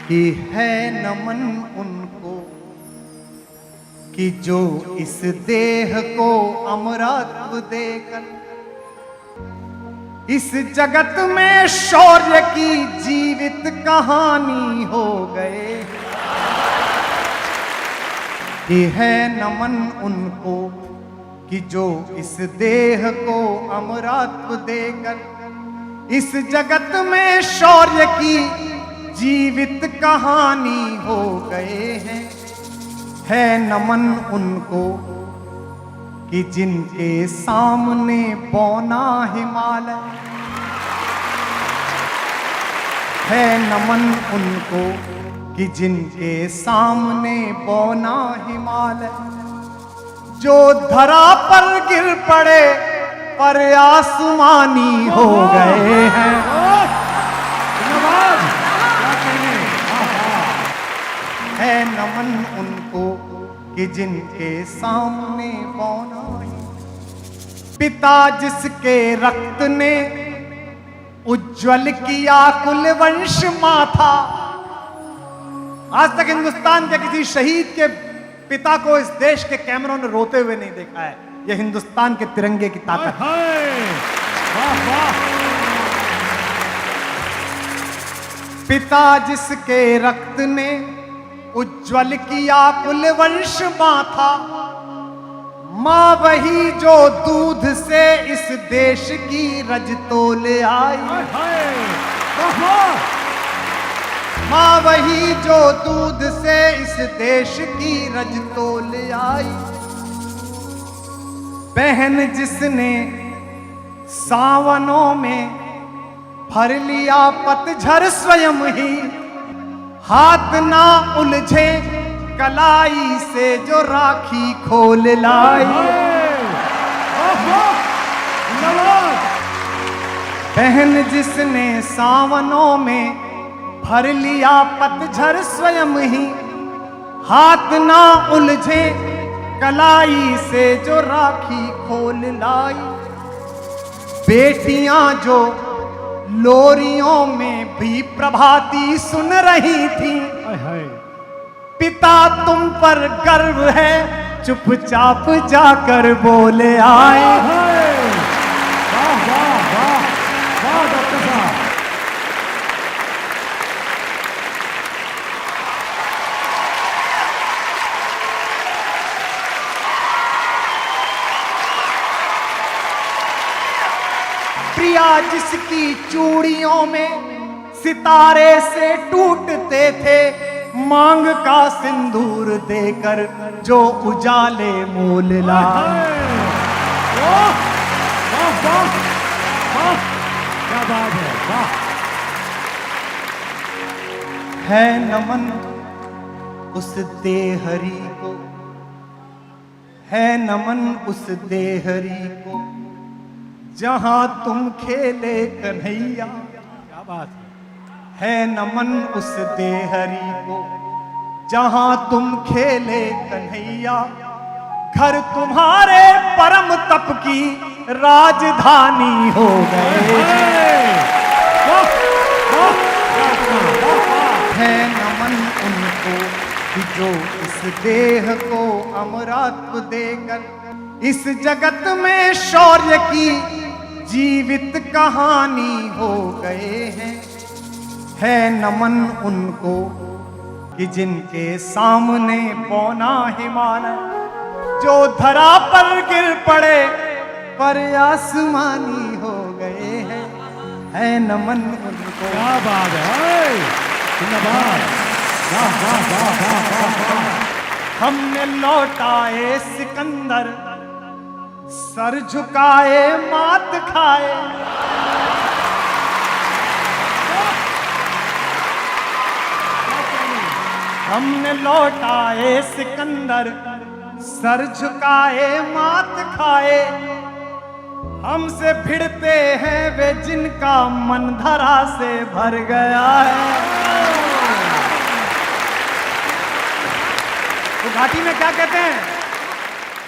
कि है नमन उनको कि जो इस देह को अमरत्व देकर इस जगत में शौर्य की जीवित कहानी हो गए। कि है नमन उनको कि जो इस देह को अमरत्व देकर इस जगत में शौर्य की जीवित कहानी हो गए हैं। है नमन उनको कि जिनके सामने बौना हिमालय, है नमन उनको कि जिनके सामने बौना हिमालय, जो धरा पर गिर पड़े पर आसमानी हो गए हैं। है नमन उनको कि जिनके सामने बौना पिता जिसके रक्त ने उज्जवल किया कुल वंश माथा। आज तक हिंदुस्तान के किसी शहीद के पिता को इस देश के कैमरों ने रोते हुए नहीं देखा है। यह हिंदुस्तान के तिरंगे की ताकत है। पिता जिसके रक्त ने उज्जवल किया कुल वंश माथा, मां वही जो दूध से इस देश की रज तोल आई। मां वही जो दूध से इस देश की रज तोल आई। बहन जिसने सावनों में भर लिया पतझड़ स्वयं ही, हाथ ना उलझे कलाई से जो राखी खोल लाई। बहन जिसने सावनों में भर लिया पतझड़ स्वयं ही, हाथ ना उलझे कलाई से जो राखी खोल लाई। बेटियां जो लोरियों में भी प्रभाती सुन रही थी, पिता तुम पर गर्व है चुपचाप जाकर बोले आए। प्रिया जिसकी चूड़ियों में सितारे से टूटते थे, मांग का सिंदूर देकर जो उजाले मोल लाए। क्या बात है नमन उस देहरी को, है नमन उस देहरी को जहां तुम खेले कन्हैया। क्या बात है नमन उस देहरी को जहां तुम खेले कन्हैया। घर तुम्हारे परम तप की राजधानी हो गए। है नमन उनको कि जो इस देह को अमरत्व देकर इस जगत में शौर्य की जीवित कहानी हो गए हैं। है नमन उनको कि जिनके सामने बौना हिमालय, जो धरा पर गिर पड़े पर आसमानी हो गए हैं। है नमन उनको। क्या बात है, हमने लौटाए सिकंदर, सर झुकाए मात खाए। हमने लौटाए सिकंदर, सर झुकाए मात खाए। हमसे भिड़ते हैं वे जिनका मन धरा से भर गया है। तो घाटी में क्या कहते हैं,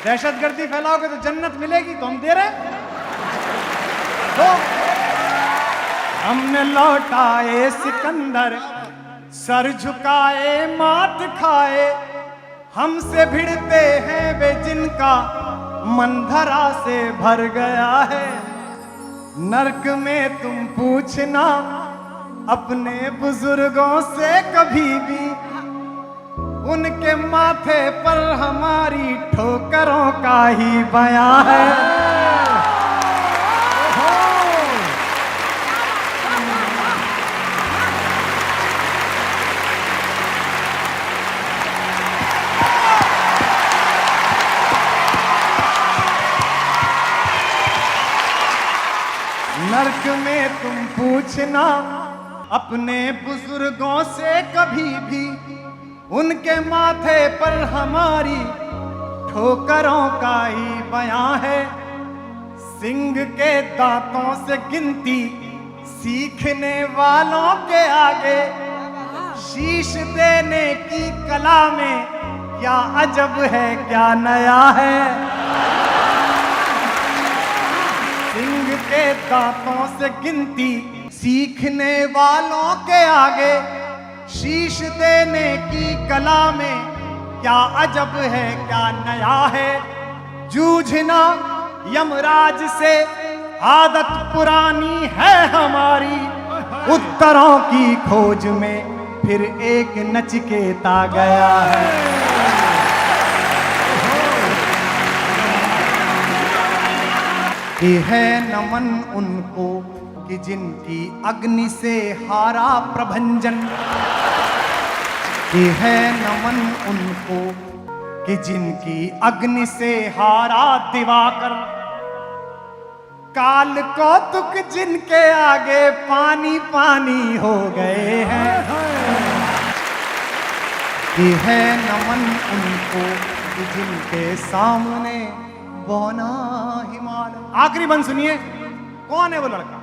दहशतगर्दी फैलाओगे तो जन्नत मिलेगी, तो हम दे रहे तो हमने लौटाए सिकंदर, सर झुकाए मात खाए हमसे भिड़ते हैं वे जिनका मन धरा से भर गया है। नर्क में तुम पूछना अपने बुजुर्गों से कभी भी, उनके माथे पर हमारी ठोकरों का ही बयां है। नर्क में तुम पूछना अपने बुजुर्गों से कभी भी, उनके माथे पर हमारी ठोकरों का ही बयां है। सिंह के दांतों से गिनती सीखने वालों के आगे, शीश देने की कला में क्या अजब है क्या नया है। सिंह के दांतों से गिनती सीखने वालों के आगे, शीश देने की कला में क्या अजब है क्या नया है। जूझना यमराज से आदत पुरानी है हमारी, उत्तरों की खोज में फिर एक नचिकेता गया है। ये है नमन उनको कि जिनकी अग्नि से हारा प्रभंजन। ये है नमन उनको कि जिनकी अग्नि से हारा दिवाकर। काल कौतुक जिनके आगे पानी पानी हो गए हैं। ये है नमन उनको कि जिनके सामने बौना हिमालय। आखिरी बंद सुनिए, कौन है वो लड़का?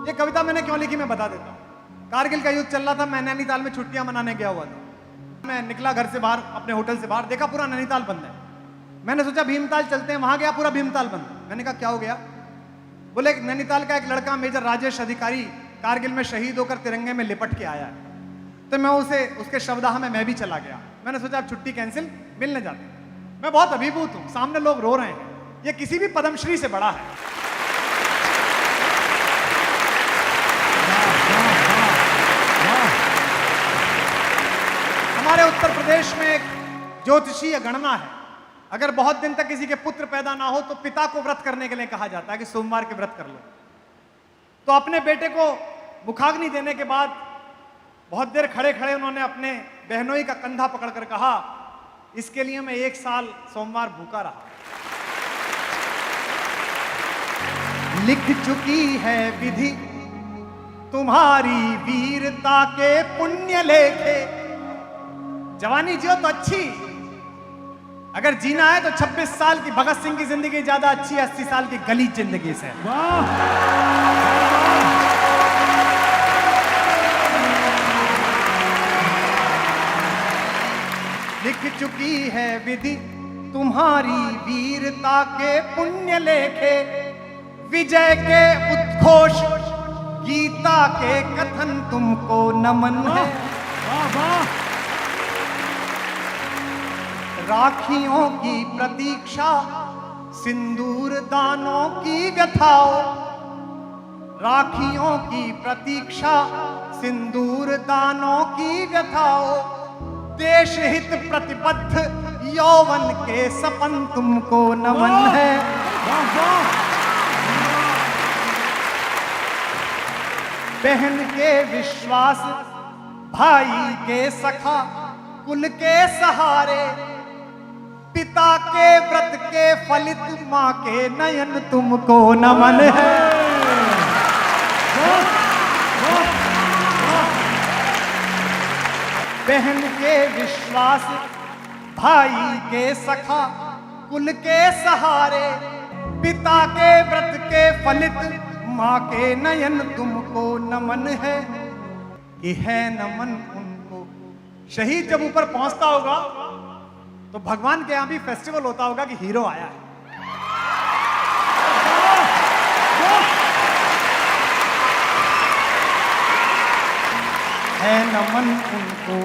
ये कविता मैंने क्यों लिखी मैं बता देता हूं। कारगिल का युद्ध चल रहा था, मैं नैनीताल में छुट्टियां मनाने गया हुआ था। मैं निकला घर से बाहर, अपने होटल से बाहर, देखा पूरा नैनीताल बंद है। मैंने सोचा भीमताल चलते हैं, वहां गया पूरा भीमताल बंद। मैंने कहा क्या हो गया? बोले नैनीताल का एक लड़का मेजर राजेश अधिकारी कारगिल में शहीद होकर तिरंगे में लिपट के आया है। तो मैं उसके शवदाह में मैं भी चला गया। मैंने सोचा अब छुट्टी कैंसिल, मिलने जाते। मैं बहुत अभिभूत हूं, सामने लोग रो रहे हैं। ये किसी भी पद्मश्री से बड़ा है। हमारे उत्तर प्रदेश में एक ज्योतिषीय गणना है, अगर बहुत दिन तक किसी के पुत्र पैदा ना हो तो पिता को व्रत करने के लिए कहा जाता है कि सोमवार के व्रत कर लो। तो अपने बेटे को मुखाग्नि देने के बाद बहुत देर खड़े खड़े उन्होंने अपने बहनोई का कंधा पकड़कर कहा, इसके लिए मैं 1 साल सोमवार भूखा रहा। लिख चुकी है विधि तुम्हारी वीरता के पुण्य लेखे। जवानी जियो तो अच्छी, अगर जीना है तो 26 साल की भगत सिंह की जिंदगी ज्यादा अच्छी है 80 साल की गली जिंदगी से। लिख चुकी है विधि तुम्हारी वीरता के पुण्य लेखे। विजय के उद्घोष गीता के कथन तुमको नमन है। राखियों की प्रतीक्षा सिंदूर दानों की व्यथाओ। राखियों की प्रतीक्षा सिंदूर दानों की व्यथाओ। देश हित प्रतिबद्ध यौवन के सपन तुमको नमन है। बहन के विश्वास भाई के सखा कुल के सहारे। पिता के व्रत के फलित मां के नयन तुमको नमन है। बहन के विश्वास भाई के सखा कुल के सहारे। पिता के व्रत के फलित मां के नयन तुमको नमन है। कि है नमन उनको। शहीद जब ऊपर पहुंचता होगा तो भगवान के यहां भी फेस्टिवल होता होगा कि हीरो आया है। है नमन उनको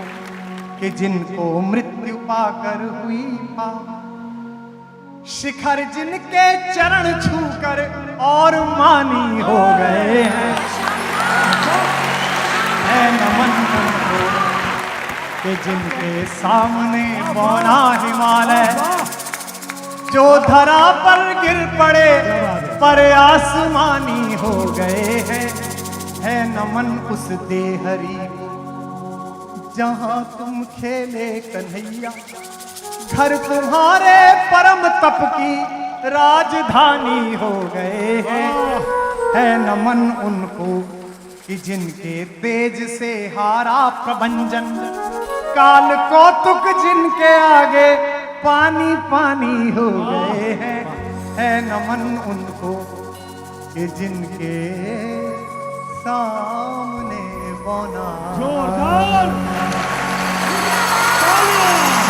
कि जिनको मृत्यु पाकर हुई पार। शिखर जिनके चरण छूकर और मानी हो गए हैं, है नमन उनको कि जिनके सामने बौना हिमालय जो धरा पर गिर पड़े पर आसमानी हो गए हैं। है नमन उस देहरी को जहां तुम खेले कन्हैया, घर तुम्हारे परम तप की राजधानी हो गए हैं। है नमन उनको कि जिनके तेज से हारा प्रभंजन, काल कौतुक जिनके आगे पानी पानी हो गए हैं। है नमन उनको कि जिनके सामने बौना। जोरदार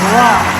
वाह।